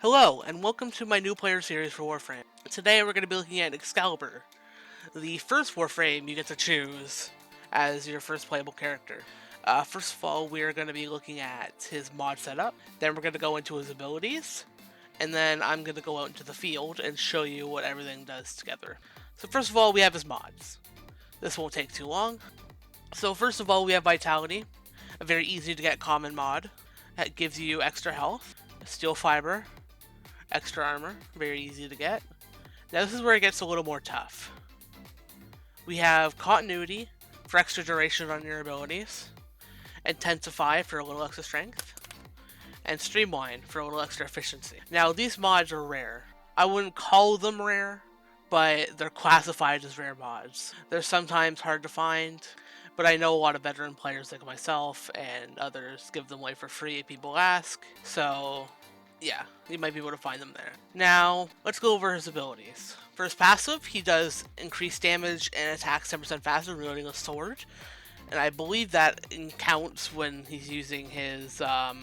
Hello, and welcome to my new player series for Warframe. Today we're going to be looking at Excalibur, the first Warframe you get to choose as your first playable character. First of all, we're going to be looking at his mod setup, then we're going to go into his abilities, and then I'm going to go out into the field and show you what everything does together. So first of all, we have his mods. This won't take too long. So first of all, we have Vitality, a very easy to get common mod that gives you extra health, steel fiber, extra armor, very easy to get. Now this is where it gets a little more tough. We have Continuity for extra duration on your abilities, Intensify for a little extra strength, and Streamline for a little extra efficiency. Now these mods are rare. I wouldn't call them rare, but they're classified as rare mods. They're sometimes hard to find, but I know a lot of veteran players like myself and others give them away for free if people ask, so yeah, you might be able to find them there. Now, let's go over his abilities. For his passive, he does increased damage and attacks 10% faster when wielding a sword. And I believe that counts when he's using his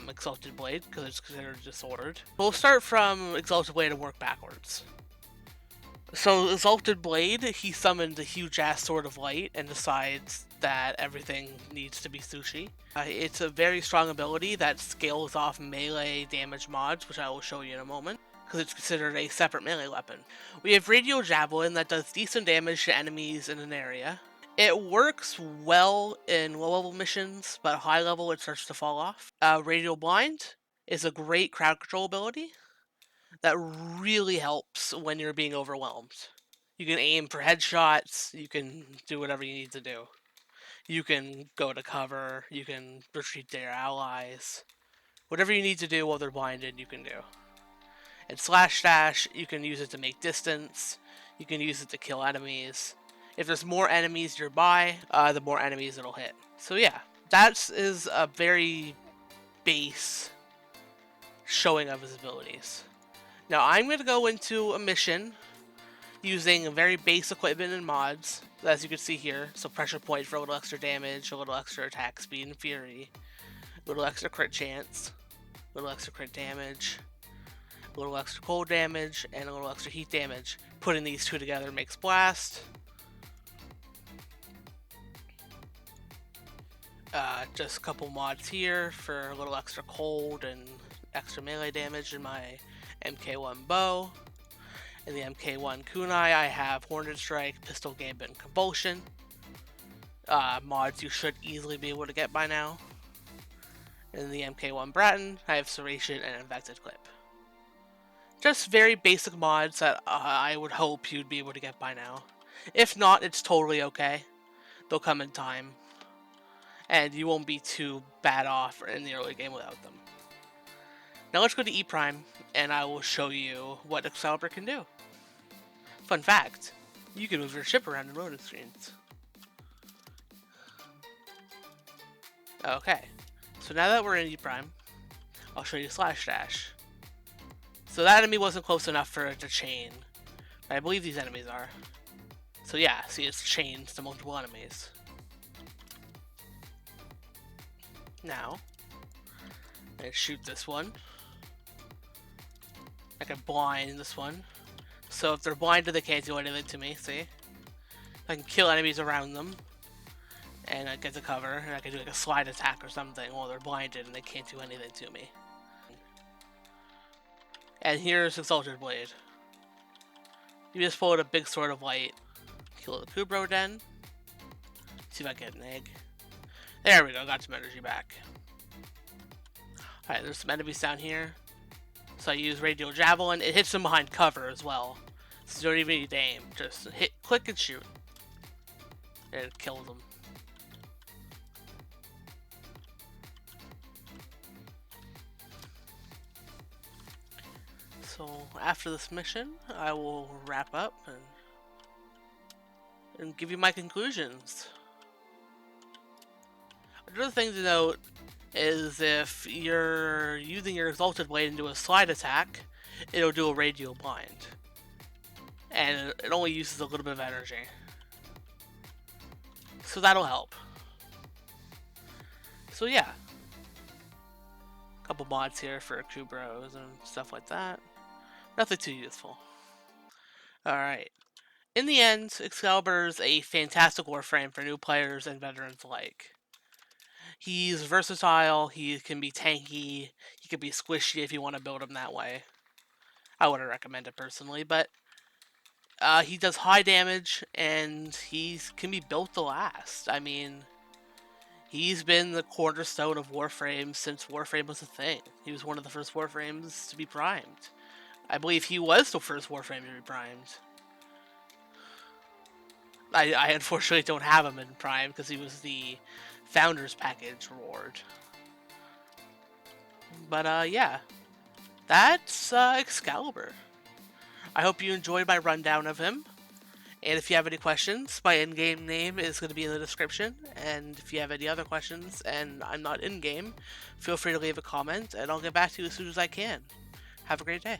Exalted Blade, because it's considered a sword. We'll start from Exalted Blade and work backwards. So, Exalted Blade, he summoned a huge-ass Sword of Light and decides that everything needs to be sushi. It's a very strong ability that scales off melee damage mods, which I will show you in a moment, because it's considered a separate melee weapon. We have Radio Javelin that does decent damage to enemies in an area. It works well in low-level missions, but high level it starts to fall off. Radio Blind is a great crowd control ability that really helps when you're being overwhelmed. You can aim for headshots, you can do whatever you need to do. You can go to cover, you can retreat their allies. Whatever you need to do while they're blinded, you can do. And Slash Dash, you can use it to make distance, you can use it to kill enemies. If there's more enemies nearby, the more enemies it'll hit. So yeah, that is a very base showing of his abilities. Now I'm going to go into a mission using very base equipment and mods, as you can see here. So Pressure Point for a little extra damage, a little extra attack speed and fury, a little extra crit chance, a little extra crit damage, a little extra cold damage, and a little extra heat damage. Putting these two together makes Blast. Just a couple mods here for a little extra cold and extra melee damage in my MK1 bow. In the MK1 kunai, I have Hornet Strike, Pistol Gambit, and Convulsion. Mods you should easily be able to get by now. In the MK1 Bratton, I have Serration and Infected Clip. Just very basic mods that I would hope you'd be able to get by now. If not, it's totally okay. They'll come in time. And you won't be too bad off in the early game without them. Now let's go to E Prime, and I will show you what Excalibur can do. Fun fact, you can move your ship around in loading screens. Okay, so now that we're in E Prime, I'll show you Slash Dash. So that enemy wasn't close enough for it to chain, but I believe these enemies are. So yeah, see, it's chains to multiple enemies. Now, I'm going to shoot this one. I can blind this one. So if they're blinded, they can't do anything to me, see? I can kill enemies around them. And I get to cover, and I can do like a slide attack or something while they're blinded and they can't do anything to me. And here's Exalted Blade. You just pull out a big Sword of Light. Kill the Kubro Den. See if I get an egg. There we go, got some energy back. Alright, there's some enemies down here. So I use Radio Javelin. It hits them behind cover as well. So you don't even need to aim. Just hit, click, and shoot. And it kills them. So after this mission, I will wrap up and give you my conclusions. Another thing to note is if you're using your Exalted Blade into a slide attack, it'll do a Radio Blind. And it only uses a little bit of energy. So that'll help. So yeah. couple mods here for Kubros and stuff like that. Nothing too useful. Alright. In the end, Excalibur's a fantastic Warframe for new players and veterans alike. He's versatile, he can be tanky, he can be squishy if you want to build him that way. I wouldn't recommend it personally, but he does high damage and he can be built to last. I mean, he's been the cornerstone of Warframe since Warframe was a thing. He was one of the first Warframes to be primed. I believe he was the first Warframe to be primed. I unfortunately don't have him in Prime because he was the Founders Package reward. But yeah, that's Excalibur. I hope you enjoyed my rundown of him. And if you have any questions, my in-game name is going to be in the description. And if you have any other questions and I'm not in-game, feel free to leave a comment and I'll get back to you as soon as I can. Have a great day.